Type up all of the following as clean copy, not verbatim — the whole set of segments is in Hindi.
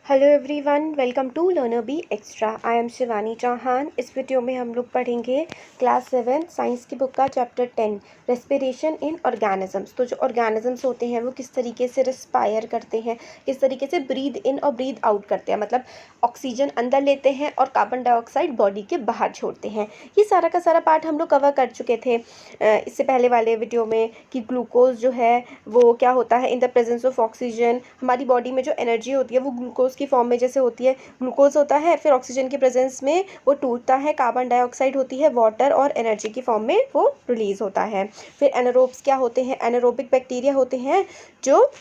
Hello everyone, welcome to learner B extra. I am Shivani Chauhan. इस वीडियो में हम लोग पढ़ेंगे क्लास 7 साइंस की बुक का चैप्टर 10 रेस्पिरेशन इन ऑर्गेनिजम्स। तो जो ऑर्गेनिजम्स होते हैं वो किस तरीके से रिस्पायर करते हैं, किस तरीके से ब्रीद इन और ब्रीद आउट करते हैं, मतलब ऑक्सीजन अंदर लेते हैं और कार्बन डाइऑक्साइड बॉडी के बाहर छोड़ते हैं। ये सारा का सारा पार्ट हम लोग कवर कर चुके थे इससे पहले वाले वीडियो में कि ग्लूकोज जो है वो क्या होता है in the presence of oxygen. हमारी बॉडी में जो एनर्जी होती है वो ग्लूकोज की फॉर्म में जैसे होती है, ग्लूकोज होता है, फिर ऑक्सीजन की प्रेजेंस में वो टूटता है, कार्बन डाइऑक्साइड होती है, वाटर और एनर्जी की फॉर्म में वो रिलीज होता है। फिर एनारोब्स क्या होते हैं, एनारोबिक बैक्टीरिया होते हैं जो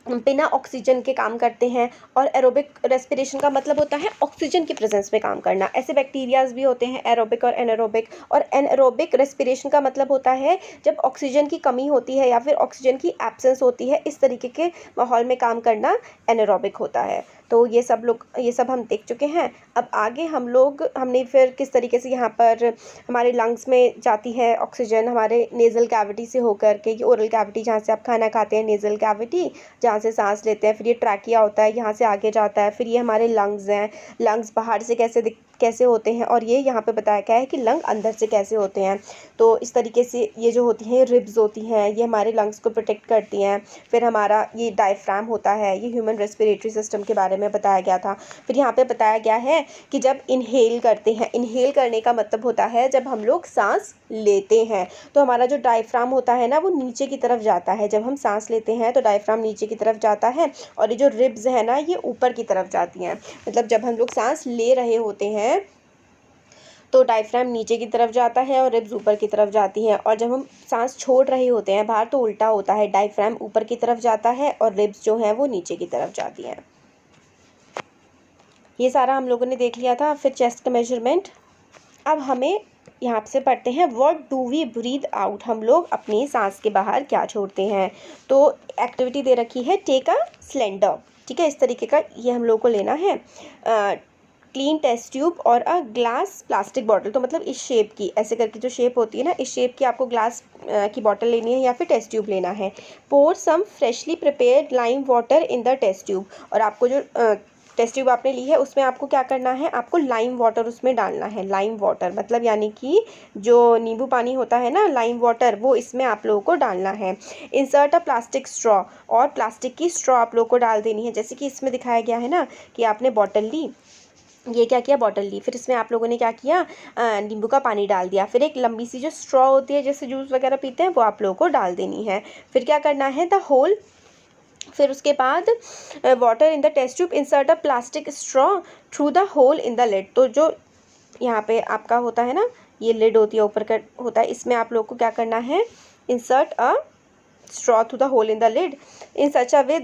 बिना ऑक्सीजन के काम करते हैं, और एरोबिक रेस्पिरेशन का मतलब होता है ऑक्सीजन की प्रेजेंस में काम करना। ऐसे बैक्टीरियाज भी होते हैं एरोबिक और एनारोबिक, और एनारोबिक रेस्पिरेशन का मतलब होता है जब ऑक्सीजन की कमी होती है या फिर ऑक्सीजन की एब्सेंस होती है, इस तरीके के माहौल में काम करना एनारोबिक होता है। तो ये सब हम देख चुके हैं। अब आगे हमने फिर किस तरीके से यहाँ पर हमारे लंग्स में जाती है ऑक्सीजन हमारे नेज़ल कैविटी से होकर के, ये ओरल कैविटी जहाँ से आप खाना खाते हैं, नेज़ल कैविटी जहाँ से सांस लेते हैं, फिर ये ट्रैकिया होता है, यहाँ से आगे जाता है, फिर ये हमारे लंग्स हैं। लंग्स बाहर से कैसे होते हैं, और ये यहाँ पे बताया गया है कि लंग अंदर से कैसे होते हैं। तो इस तरीके से ये जो होती हैं रिब्स होती हैं, ये हमारे लंग्स को प्रोटेक्ट करती हैं। फिर हमारा ये डायफ्राम होता है, ये ह्यूमन रेस्पिरेटरी सिस्टम के बारे में बताया गया था। फिर यहाँ पे बताया गया है कि जब इनहेल करते हैं, इनहेल करने का मतलब होता है जब हम लोग सांस लेते हैं तो हमारा जो डायफ्राम होता है ना वो नीचे की तरफ जाता है। जब हम सांस लेते हैं तो डायफ्राम नीचे की तरफ जाता है, और ये जो रिब्स है ना ये ऊपर की तरफ जाती हैं। मतलब जब हम लोग सांस ले रहे होते हैं तो डायफ्राम नीचे की तरफ जाता है और रिब्स ऊपर की तरफ जाती हैं, और जब हम सांस छोड़ रहे होते हैं बाहर तो उल्टा होता है, डायफ्राम ऊपर की तरफ जाता है और रिब्स जो हैं वो नीचे की तरफ जाती हैं। ये सारा हम लोगों ने देख लिया था। फिर चेस्ट का मेजरमेंट। अब हमें यहाँ से पढ़ते हैं what do we breathe out, हम लोग अपनी सांस के बाहर क्या छोड़ते हैं। तो एक्टिविटी दे रखी है टेक अ सिलेंडर, ठीक है, इस तरीके का ये हम लोग को लेना है। क्लीन टेस्ट ट्यूब और अ ग्लास प्लास्टिक बॉटल, तो मतलब इस शेप की, ऐसे करके जो शेप होती है ना इस शेप की आपको ग्लास की बॉटल लेनी है या फिर टेस्ट ट्यूब लेना है। Pour some freshly prepared lime water in the test tube, और आपको जो टेस्ट ट्यूब आपने ली है उसमें आपको क्या करना है, आपको लाइम वाटर उसमें डालना है। लाइम वाटर मतलब यानी कि जो नींबू पानी होता है ना, लाइम वाटर, वो इसमें आप लोगों को डालना है। इंसर्ट अ प्लास्टिक स्ट्रॉ, और प्लास्टिक की स्ट्रॉ आप लोगों को डाल देनी है। जैसे कि इसमें दिखाया गया है ना कि आपने बॉटल ली, ये क्या किया, बॉटल ली, फिर इसमें आप लोगों ने क्या किया, नींबू का पानी डाल दिया, फिर एक लंबी सी जो स्ट्रॉ होती है जैसे जूस वगैरह पीते हैं वो आप लोगों को डाल देनी है। फिर क्या करना है, द होल, फिर उसके बाद water in the test tube, insert a plastic straw through the hole in the lid. तो जो यहाँ पे आपका होता है ना, ये लिड होती है ऊपर का होता है, इसमें आप लोग को क्या करना है, insert a straw through the hole in the lid in such a way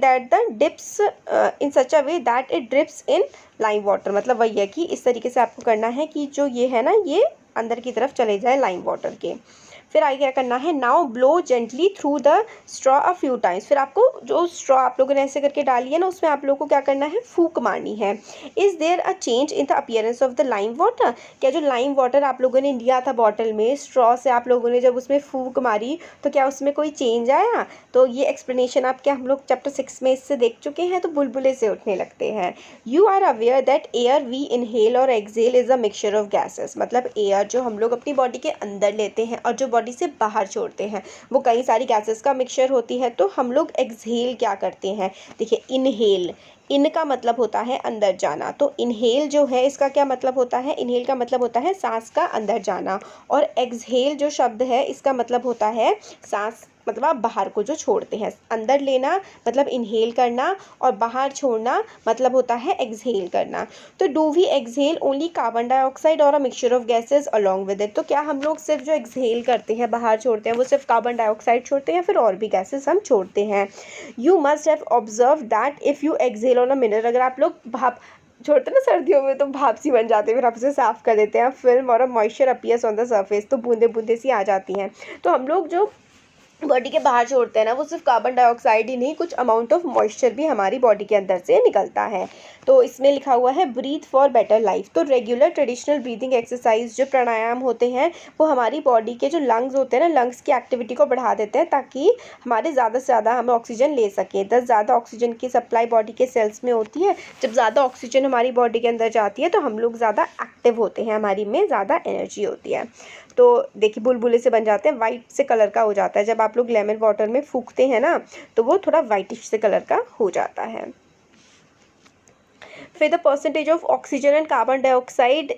that it drips in lime water। मतलब वही है कि इस तरीके से आपको करना है कि जो ये है ना ये अंदर की तरफ चले जाए लाइम वाटर के। फिर आगे क्या करना है, now blow gently through the straw a few times. फिर आपको जो स्ट्रॉ आप लोगों ने ऐसे करके डाली है ना उसमें आप लोगों को क्या करना है, फूंक मारनी है। Is there a change in the appearance of the lime water, क्या जो लाइम वाटर आप लोगों ने लिया था बॉटल में, स्ट्रॉ से आप लोगों ने जब उसमें फूंक मारी तो क्या उसमें कोई चेंज आया। तो ये एक्सप्लेनेशन आपके हम लोग चैप्टर 6 में इससे देख चुके हैं। तो बुलबुले से उठने लगते हैं। You are aware that air we inhale और exhale is a mixture of gases, मतलब एयर जो हम लोग अपनी बॉडी के अंदर लेते हैं और जो बॉडी से बाहर छोड़ते हैं वो कई सारी गैसेस का मिक्सचर होती है। तो हम लोग एक्सहेल क्या करते हैं, देखिए इनहेल, इन का मतलब होता है अंदर जाना, तो इनहेल जो है इसका क्या मतलब होता है, इनहेल का मतलब होता है सांस का अंदर जाना, और एक्सहेल जो शब्द है इसका मतलब होता है सांस मतलब आप बाहर को जो छोड़ते हैं। अंदर लेना मतलब इनहेल करना, और बाहर छोड़ना मतलब होता है एक्सहेल करना। तो do we exhale only carbon dioxide और a mixture of gases along with it, तो क्या हम लोग सिर्फ जो एक्सहेल करते हैं बाहर छोड़ते हैं वो सिर्फ कार्बन डाइऑक्साइड छोड़ते हैं, फिर और भी गैसेस हम छोड़ते हैं। You must have observe that if you exhale on a mirror, अगर आप लोग भाप छोड़ते हैं ना सर्दियों में तो भाप सी बन जाते हैं, फिर आप उसे साफ़ कर देते हैं, फिल्म और a moisture appears on the surface, तो बूंदे बूंदे सी आ जाती हैं। तो हम लोग जो बॉडी के बाहर छोड़ते हैं ना, वो सिर्फ कार्बन डाइऑक्साइड ही नहीं, कुछ अमाउंट ऑफ मॉइस्चर भी हमारी बॉडी के अंदर से निकलता है। तो इसमें लिखा हुआ है ब्रीथ फॉर बेटर लाइफ। तो रेगुलर ट्रेडिशनल ब्रीदिंग एक्सरसाइज जो प्राणायाम होते हैं वो हमारी बॉडी के जो लंग्स होते हैं ना, लंग्स की एक्टिविटी को बढ़ा देते हैं ताकि हमारे ज़्यादा से ज़्यादा हम ऑक्सीजन ले सकें। दस ज़्यादा ऑक्सीजन की सप्लाई बॉडी के सेल्स में होती है। जब ज़्यादा ऑक्सीजन हमारी बॉडी के अंदर जाती है तो हम लोग ज़्यादा एक्टिव होते हैं, हमारी में ज़्यादा एनर्जी होती है। तो देखिए बुलबुले से बन जाते हैं, वाइट से कलर का हो जाता है। जब आप लोग लेमन वाटर में फूंकते हैं ना तो वो थोड़ा वाइटिश से कलर का हो जाता है। फिर the percentage of oxygen and carbon dioxide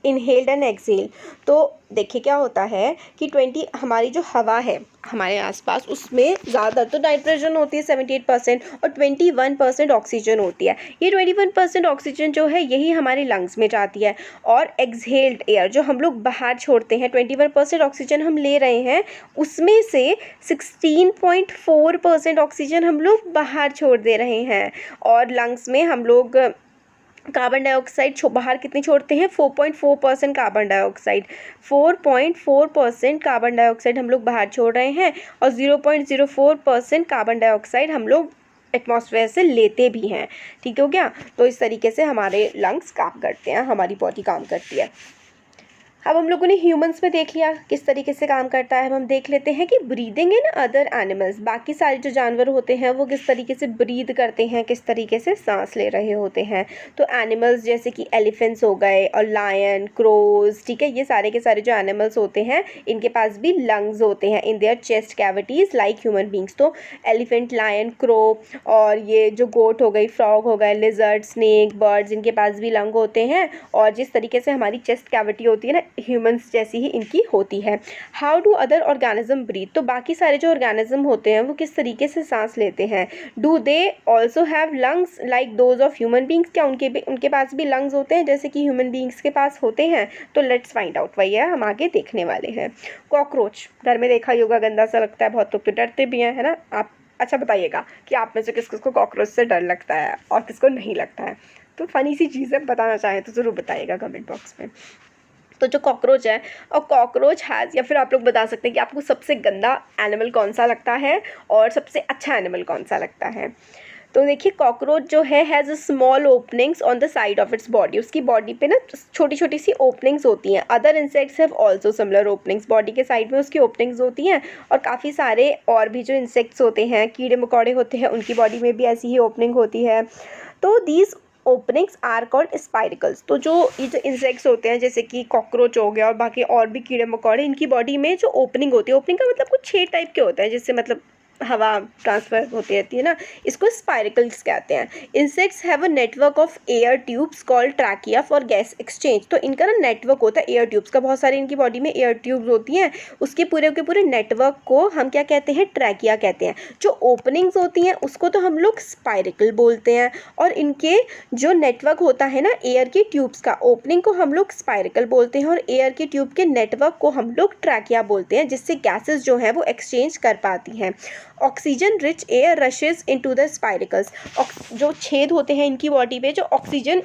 inhaled and exhale. तो देखिए क्या होता है कि 20 हमारी जो हवा है हमारे आसपास उसमें ज़्यादा तो नाइट्रोजन होती है 78% और 21% ऑक्सीजन होती है। ये 21% ऑक्सीजन जो है यही हमारे लंग्स में जाती है और एक्सहेल्ड एयर जो हम लोग बाहर छोड़ते हैं, 21% ऑक्सीजन हम ले रहे हैं, उसमें से 16.4% ऑक्सीजन हम लोग बाहर छोड़ दे रहे हैं। और लंग्स में हम लोग कार्बन डाइऑक्साइड बाहर कितनी छोड़ते हैं, 4.4% कार्बन डाइऑक्साइड, 4.4% कार्बन डाइऑक्साइड हम लोग बाहर छोड़ रहे हैं और 0.04% कार्बन डाइऑक्साइड हम लोग एटमॉस्फेयर से लेते भी हैं। ठीक हो गया। तो इस तरीके से हमारे लंग्स काम करते हैं, हमारी बॉडी काम करती है। अब हम लोगों ने ह्यूमंस में देख लिया किस तरीके से काम करता है। अब हम देख लेते हैं कि ब्रीदिंग इन अदर एनिमल्स, बाकी सारे जो जानवर होते हैं वो किस तरीके से ब्रीद करते हैं, किस तरीके से सांस ले रहे होते हैं। तो एनिमल्स जैसे कि एलिफेंट्स हो गए और लायन, क्रोज, ठीक है, ये सारे के सारे जो एनिमल्स होते हैं इनके पास भी लंग्स होते हैं in their chest cavities like human beings. तो एलिफेंट, लायन, क्रो और ये जो गोट हो गई, फ्रॉग हो गए, लिजर्ड, स्नेक, बर्ड्स, इनके पास भी लंग होते हैं। और जिस तरीके से हमारी चेस्ट कैविटी होती है ना, ह्यूमंस जैसी ही इनकी होती है। How do other organism breathe, तो बाकी सारे जो ऑर्गेनिज्म होते हैं वो किस तरीके से सांस लेते हैं। Do they also have lungs like those of human beings, क्या उनके पास भी लंग्स होते हैं जैसे कि ह्यूमन बींग्स के पास होते हैं। तो लेट्स फाइंड आउट, वही है हम आगे देखने वाले हैं। कॉकरोच घर में देखा योगा, गंदा सा लगता है, बहुत लोग तो डरते भी हैं, है ना। आप अच्छा बताइएगा कि आप में से किस किसको कॉकरोच से डर लगता है और किसको नहीं लगता है। तो फ़नी सी चीज़ें बताना चाहें तो ज़रूर बताइएगा कमेंट बॉक्स में। तो जो कॉकरोच है, और कॉकरोच हैज़, या फिर आप लोग बता सकते हैं कि आपको सबसे गंदा एनिमल कौन सा लगता है और सबसे अच्छा एनिमल कौन सा लगता है। तो देखिए कॉकरोच जो है has a small openings on the side of its body, उसकी बॉडी पे ना छोटी छोटी सी ओपनिंग्स होती हैं। Other insects have also similar openings, body के साइड में उसकी ओपनिंग्स होती हैं। और काफ़ी सारे और भी जो इंसेक्ट्स होते हैं, कीड़े मकोड़े होते हैं, उनकी बॉडी में भी ऐसी ही ओपनिंग होती है। तो these openings are called spiracles. तो जो ये जो इंसेक्ट्स होते हैं जैसे कि कॉकरोच हो गया और बाकी और भी कीड़े मकोड़े, इनकी बॉडी में जो ओपनिंग होती है, ओपनिंग का मतलब कुछ 6 टाइप के होते हैं जिससे मतलब हवा ट्रांसफ़र होती रहती है ना, इसको स्पाइरिकल्स कहते हैं। Insects have a network of air tubes called trachea for gas exchange. तो इनका ना नेटवर्क होता है एयर ट्यूब्स का, बहुत सारी इनकी बॉडी में एयर ट्यूब्स होती हैं, उसके पूरे के पूरे नेटवर्क को हम क्या कहते हैं, ट्रैकिया कहते हैं। जो ओपनिंग्स होती हैं उसको तो हम लोग स्पाइरिकल बोलते हैं, और इनके जो नेटवर्क होता है ना एयर के ट्यूब्स का, ओपनिंग को हम लोग स्पाइरिकल बोलते हैं और एयर के ट्यूब के नेटवर्क को हम लोग ट्रैकिया बोलते हैं, जिससे गैसेस जो हैं वो एक्सचेंज कर पाती हैं। Oxygen rich air rushes into the spiracles, जो छेद होते हैं इनकी बॉडी पे, जो ऑक्सीजन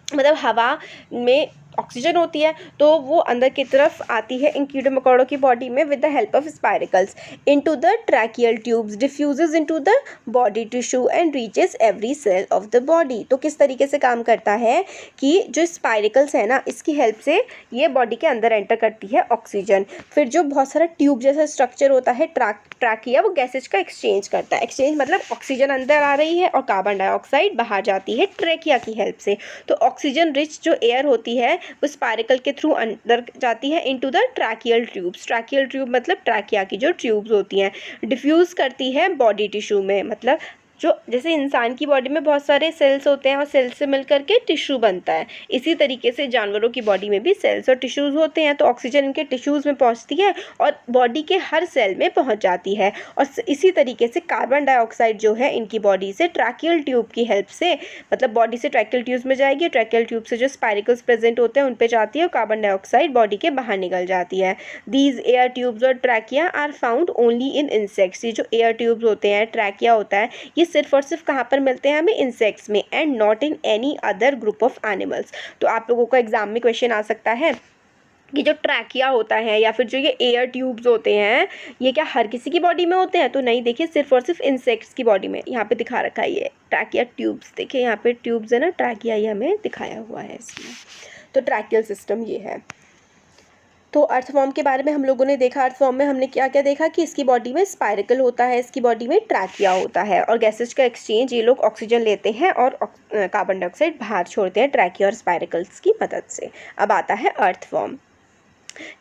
मतलब हवा में ऑक्सीजन होती है तो वो अंदर की तरफ आती है इन कीड़े मकोड़ों की बॉडी में with the help of spiracles into the tracheal tubes, diffuses into the body tissue and reaches every cell of the body. तो किस तरीके से काम करता है कि जो स्पाइरिकल्स है ना, इसकी हेल्प से ये बॉडी के अंदर एंटर करती है ऑक्सीजन। फिर जो बहुत सारा ट्यूब जैसा स्ट्रक्चर होता है ट्रैकिया, वो गैसेज का एक्सचेंज करता है। एक्सचेंज मतलब ऑक्सीजन अंदर आ रही है और कार्बन डाइऑक्साइड बाहर जाती है ट्रैकिया की हेल्प से। तो ऑक्सीजन रिच जो एयर होती है वो स्पाइरिकल के थ्रू अंदर जाती है into the tracheal tubes. Tracheal tube मतलब ट्रैकिया की जो ट्यूब्स होती हैं, डिफ्यूज़ करती है बॉडी टिश्यू में। मतलब जो जैसे इंसान की बॉडी में बहुत सारे सेल्स होते हैं और सेल्स से मिलकर के टिश्यू बनता है, इसी तरीके से जानवरों की बॉडी में भी सेल्स और टिश्यूज़ होते हैं। तो ऑक्सीजन इनके टिश्यूज़ में पहुंचती है और बॉडी के हर सेल में पहुंच जाती है। और इसी तरीके से कार्बन डाइऑक्साइड जो है इनकी बॉडी से ट्रैकियल ट्यूब की हेल्प से, मतलब बॉडी से ट्रैकियल ट्यूब्स में जाएगी, ट्रैकियल ट्यूब से जो स्पाइरिकल्स प्रेजेंट होते हैं उन पर जाती है और कार्बन डाइऑक्साइड बॉडी के बाहर निकल जाती है। दीज एयर ट्यूब्स और trachea are found only in insects. ये जो एयर ट्यूब्स होते हैं, ट्रैकिया होता है, ये सिर्फ और सिर्फ कहाँ पर मिलते हैं हमें, इंसेक्ट्स में, and not in any other group of animals. तो आप लोगों को एग्जाम में क्वेश्चन आ सकता है कि जो ट्रैकिया होता है या फिर जो ये एयर ट्यूब्स होते हैं, ये क्या हर किसी की बॉडी में होते हैं? तो नहीं, देखिए सिर्फ और सिर्फ इंसेक्ट्स की बॉडी में। यहाँ पे दिखा रखा है ये ट्रैकिया ट्यूब्स, देखिए यहाँ पे ट्यूब्स है ना, ट्रैकिया ये हमें दिखाया हुआ है इसमें। तो ट्रैकियल सिस्टम ये है। तो अर्थवॉर्म के बारे में हम लोगों ने देखा। अर्थवॉर्म में हमने क्या क्या देखा कि इसकी बॉडी में स्पाइरकल होता है, इसकी बॉडी में ट्रैकिया होता है, और गैसेज का एक्सचेंज, ये लोग ऑक्सीजन लेते हैं और कार्बन डाइऑक्साइड बाहर छोड़ते हैं ट्रैकिया और स्पाइरकल्स की मदद से। अब आता है अर्थवॉर्म।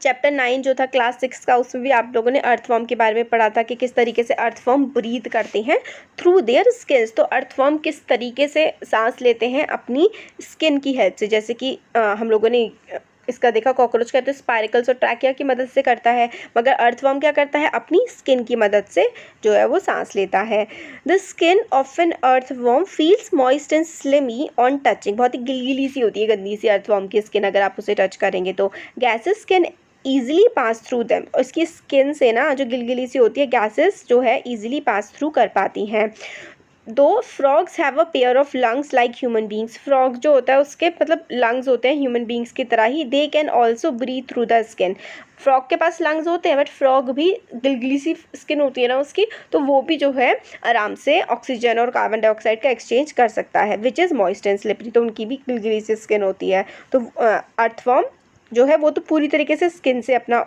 चैप्टर 9 जो था क्लास 6 का, उसमें भी आप लोगों ने अर्थवॉर्म के बारे में पढ़ा था कि किस तरीके से अर्थवॉर्म ब्रीथ करते हैं थ्रू देयर स्किन्स। तो अर्थवॉर्म किस तरीके से सांस लेते हैं अपनी स्किन की हेल्प से, जैसे कि हम लोगों ने इसका देखा, कॉकरोच कहते हैं स्पाइरकल्स और ट्रैकिया की मदद से करता है, मगर अर्थवॉर्म क्या करता है, अपनी स्किन की मदद से जो है वो सांस लेता है। The skin of an earthworm feels moist and slimy on touching. बहुत ही गिलगिली सी होती है, गंदी सी अर्थवॉर्म की स्किन, अगर आप उसे टच करेंगे तो। Gases can easily pass through them, और इसकी स्किन से ना जो गिलगिली सी होती है, गैसेस जो है ईजिली पास थ्रू कर पाती हैं। दो frogs have a pair of lungs like human beings. Frog जो होता है उसके मतलब लंग्स होते हैं ह्यूमन बींग्स की तरह ही। They can also breathe through the skin. Frog के पास लंग्स होते हैं, बट फ्रॉग भी गिलगिली सी स्किन होती है ना उसकी, तो वो भी जो है आराम से ऑक्सीजन और कार्बन डाइऑक्साइड का एक्सचेंज कर सकता है, which is moist and slippery. तो उनकी भी गिलगिली सी स्किन होती है। तो अर्थवॉर्म जो है वो तो पूरी तरीके से स्किन से अपना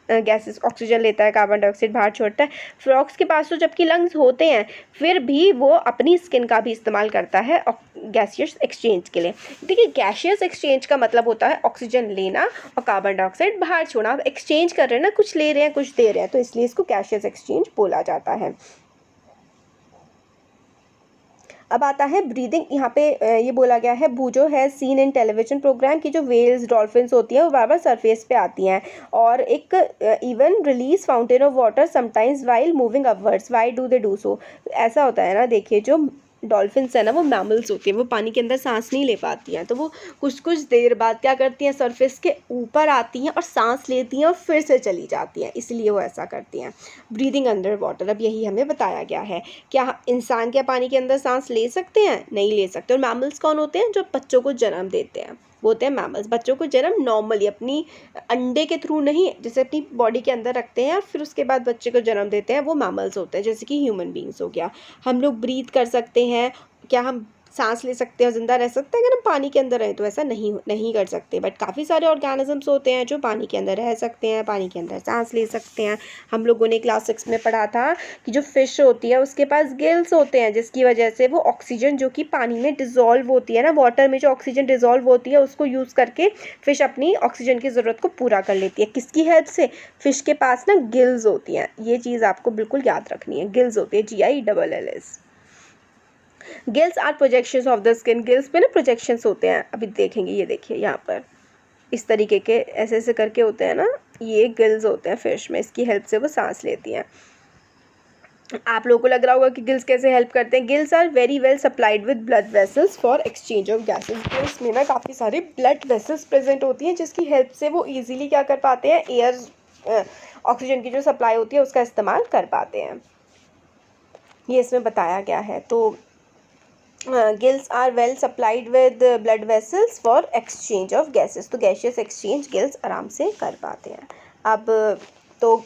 गैसेस ऑक्सीजन लेता है, कार्बन डाइऑक्साइड बाहर छोड़ता है। फ्रॉग्स के पास तो जबकि लंग्स होते हैं, फिर भी वो अपनी स्किन का भी इस्तेमाल करता है गैसियस एक्सचेंज के लिए। देखिए गैसियस एक्सचेंज का मतलब होता है ऑक्सीजन लेना और कार्बन डाइऑक्साइड बाहर छोड़ना। आप एक्सचेंज कर रहे हैं ना, कुछ ले रहे हैं कुछ दे रहे हैं, तो इसलिए इसको गैसियस एक्सचेंज बोला जाता है। अब आता है ब्रीदिंग। यहाँ पे ये बोला गया है, भूजो है सीन इन टेलीविजन प्रोग्राम की जो वेल्स डॉल्फिन्स होती हैं वो बार बार सरफेस पे आती हैं, और एक even release fountain of water sometimes while moving upwards. Why do they do so? ऐसा होता है ना, देखिए जो डॉल्फिन्स है ना वो मैमल्स होती हैं, वो पानी के अंदर सांस नहीं ले पाती हैं, तो वो कुछ कुछ देर बाद क्या करती हैं, सरफेस के ऊपर आती हैं और सांस लेती हैं और फिर से चली जाती हैं, इसलिए वो ऐसा करती हैं। ब्रीदिंग अंडर वाटर, अब यही हमें बताया गया है। क्या इंसान क्या पानी के अंदर सांस ले सकते हैं? नहीं ले सकते। और मैमल्स कौन होते हैं? जो बच्चों को जन्म देते हैं, वो होते हैं मैमल्स। बच्चों को जन्म नॉर्मली अपनी अंडे के थ्रू नहीं, जैसे अपनी बॉडी के अंदर रखते हैं और फिर उसके बाद बच्चे को जन्म देते हैं, वो मैमल्स होते हैं, जैसे कि ह्यूमन बींग्स हो गया। हम लोग ब्रीथ कर सकते हैं, क्या हम सांस ले सकते हैं और ज़िंदा रह सकते हैं अगर हम पानी के अंदर रहें? तो ऐसा नहीं कर सकते। बट काफ़ी सारे ऑर्गेनिजम्स होते हैं जो पानी के अंदर रह सकते हैं, पानी के अंदर सांस ले सकते हैं। हम लोगों ने क्लास 6 में पढ़ा था कि जो फ़िश होती है उसके पास गिल्स होते हैं, जिसकी वजह से वो ऑक्सीजन जो कि पानी में डिज़ोल्व होती है ना, वाटर में जो ऑक्सीजन डिज़ोल्व होती है उसको यूज़ करके फ़िश अपनी ऑक्सीजन की ज़रूरत को पूरा कर लेती है। किसकी हेल्प से? फ़िश के पास ना गिल्स होती हैं। ये चीज़ आपको बिल्कुल याद रखनी है, गिल्स होती है, GILLS। Gills are projections of the skin. Gills पे ना प्रोजेक्शंस होते हैं, अभी देखेंगे, ये देखिए यहाँ पर इस तरीके के ऐसे ऐसे करके होते हैं ना, ये गिल्स होते हैं फिश में, इसकी हेल्प से वो सांस लेती हैं। आप लोगों को लग रहा होगा कि गिल्स कैसे हेल्प करते हैं। Gills are very well supplied with blood vessels for exchange of gases. Gills में ना काफ़ी सारे ब्लड वेसल्स प्रेजेंट होती हैं, जिसकी हेल्प से वो ईजिली क्या कर पाते हैं, एयर ऑक्सीजन की जो सप्लाई होती है उसका इस्तेमाल कर पाते हैं, ये इसमें बताया गया है। तो gills are well supplied with blood vessels for exchange of gases. तो गैसियस एक्सचेंज गिल्स आराम से कर पाते हैं। अब तो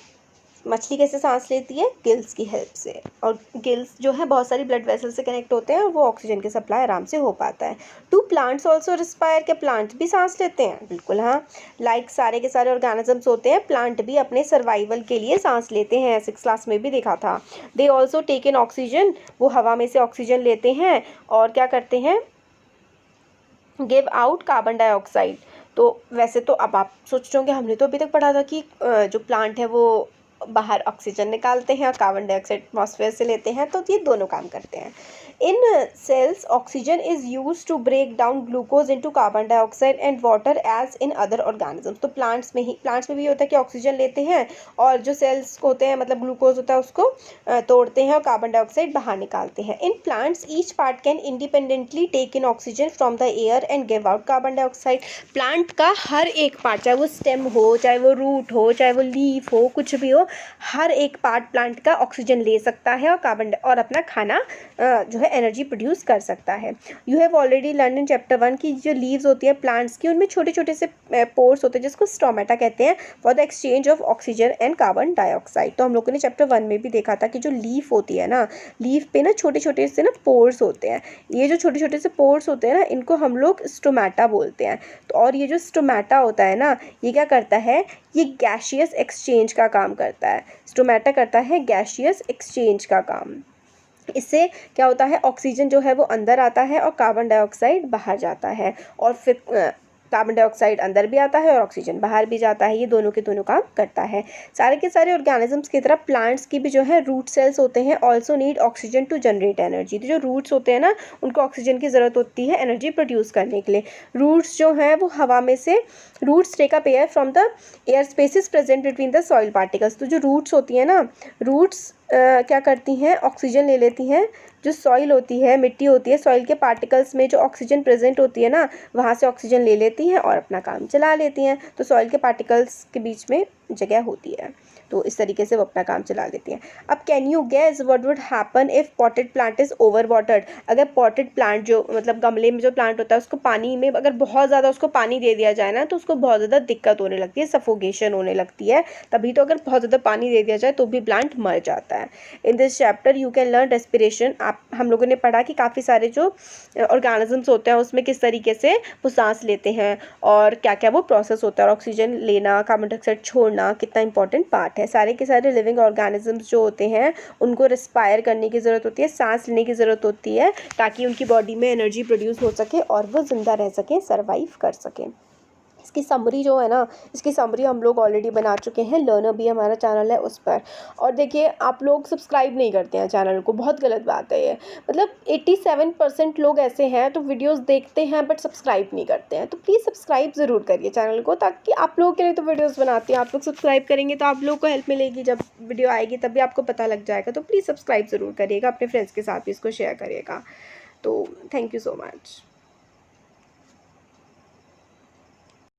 मछली कैसे सांस लेती है? गिल्स की हेल्प से। और गिल्स जो है बहुत सारी ब्लड वेसल से कनेक्ट होते हैं और वो ऑक्सीजन की सप्लाई आराम से हो पाता है। Do plants also respire? के प्लांट्स भी सांस लेते हैं? बिल्कुल हाँ। लाइक सारे के सारे ऑर्गेनिजम्स होते हैं, प्लांट भी अपने सर्वाइवल के लिए सांस लेते हैं, 6th क्लास में भी देखा था। They also take in oxygen, वो हवा में से ऑक्सीजन लेते हैं और क्या करते हैं, गिव आउट कार्बन डाइऑक्साइड। तो वैसे तो अब आप सोच रहे होंगे, हमने तो अभी तक पढ़ा था कि जो प्लांट है वो बाहर ऑक्सीजन निकालते हैं और कार्बन डाइऑक्साइड एटमॉस्फेयर से लेते हैं, तो ये दोनों काम करते हैं। In cells oxygen is use to break down glucose into carbon dioxide and water as in other organisms. तो प्लांट्स में भी होता है कि ऑक्सीजन लेते हैं और जो सेल्स होते हैं मतलब ग्लूकोज होता है उसको तोड़ते हैं और कार्बन डाइऑक्साइड बाहर निकालते हैं। In plants each part can independently take in oxygen from the air and give out carbon dioxide. Plant का हर एक पार्ट, चाहे वो स्टेम हो, चाहे वो रूट हो, चाहे वो लीफ हो, कुछ भी हो, हर एक पार्ट प्लांट का ऑक्सीजन ले सकता है और कार्बन और अपना खाना जो है एनर्जी प्रोड्यूस कर सकता है। You have already learn in chapter 1 की जो लीव्स होती है प्लांट्स की, उनमें छोटे छोटे से पोर्स होते हैं जिसको स्टोमेटा कहते हैं, for the exchange of oxygen and carbon dioxide. तो हम लोगों ने चैप्टर 1 में भी देखा था कि जो लीफ होती है ना, लीफ पे ना छोटे छोटे से ना पोर्स होते हैं। ये जो छोटे छोटे से पोर्स होते हैं ना, इनको हम लोग स्टोमेटा बोलते हैं। तो और ये जो स्टोमेटा होता है ना, ये क्या करता है, ये गैशियस एक्सचेंज का काम करता है। स्टोमेटा करता है गैशियस एक्सचेंज का काम। इससे क्या होता है, ऑक्सीजन जो है वो अंदर आता है और कार्बन डाइऑक्साइड बाहर जाता है, और फिर कार्बन डाइऑक्साइड अंदर भी आता है और ऑक्सीजन बाहर भी जाता है। ये दोनों के दोनों काम करता है। सारे के सारे ऑर्गेनिजम्स की तरह प्लांट्स की भी जो है रूट सेल्स होते हैं, also need oxygen to generate energy. तो जो रूट्स होते हैं ना, उनको ऑक्सीजन की ज़रूरत होती है एनर्जी प्रोड्यूस करने के लिए। रूट्स जो हैं वो हवा में से, roots take up air from the air spaces present between the soil particles. तो जो रूट्स होती हैं ना, रूट्स क्या करती हैं, ऑक्सीजन ले लेती हैं। जो सॉइल होती है, मिट्टी होती है, सॉइल के पार्टिकल्स में जो ऑक्सीजन प्रेजेंट होती है ना, वहाँ से ऑक्सीजन ले लेती हैं और अपना काम चला लेती हैं। तो सॉइल के पार्टिकल्स के बीच में जगह होती है, तो इस तरीके से वो अपना काम चला लेती हैं। अब can you guess what would happen if potted plant is overwatered. अगर पॉटेड प्लांट जो मतलब गमले में जो प्लांट होता है, उसको पानी में अगर बहुत ज़्यादा उसको पानी दे दिया जाए ना, तो उसको बहुत ज़्यादा दिक्कत होने लगती है, सफोकेशन होने लगती है। तभी तो अगर बहुत ज़्यादा पानी दे दिया जाए तो भी प्लांट मर जाता है। In this chapter you can learn respiration. हम लोगों ने पढ़ा कि काफ़ी सारे जो ऑर्गेनिजम्स होते हैं उसमें किस तरीके से वो सांस लेते हैं और क्या क्या वो प्रोसेस होता है, और ऑक्सीजन लेना, कार्बन डाइऑक्साइड छोड़ना कितना इंपॉर्टेंट पार्ट है। सारे के सारे लिविंग ऑर्गेनिजम्स जो होते हैं उनको रिस्पायर करने की ज़रूरत होती है, सांस लेने की ज़रूरत होती है, ताकि उनकी बॉडी में एनर्जी प्रोड्यूस हो सके और वो ज़िंदा रह सकें, सर्वाइव कर सकें। इसकी समरी जो है ना, इसकी समरी हम लोग ऑलरेडी बना चुके हैं, लर्नर भी हमारा चैनल है उस पर। और देखिए, आप लोग सब्सक्राइब नहीं करते हैं चैनल को, बहुत गलत बात है ये। मतलब 87% लोग ऐसे हैं तो वीडियोस देखते हैं बट सब्सक्राइब नहीं करते हैं। तो प्लीज़ सब्सक्राइब ज़रूर करिए चैनल को, ताकि आप लोगों के लिए तो वीडियोज़ बनाती हैं, आप लोग सब्सक्राइब करेंगे तो आप लोग को हेल्प मिलेगी। जब वीडियो आएगी तभी आपको पता लग जाएगा। तो प्लीज़ सब्सक्राइब ज़रूर करिएगा, अपने फ्रेंड्स के साथ भी इसको शेयर करिएगा। तो थैंक यू सो मच।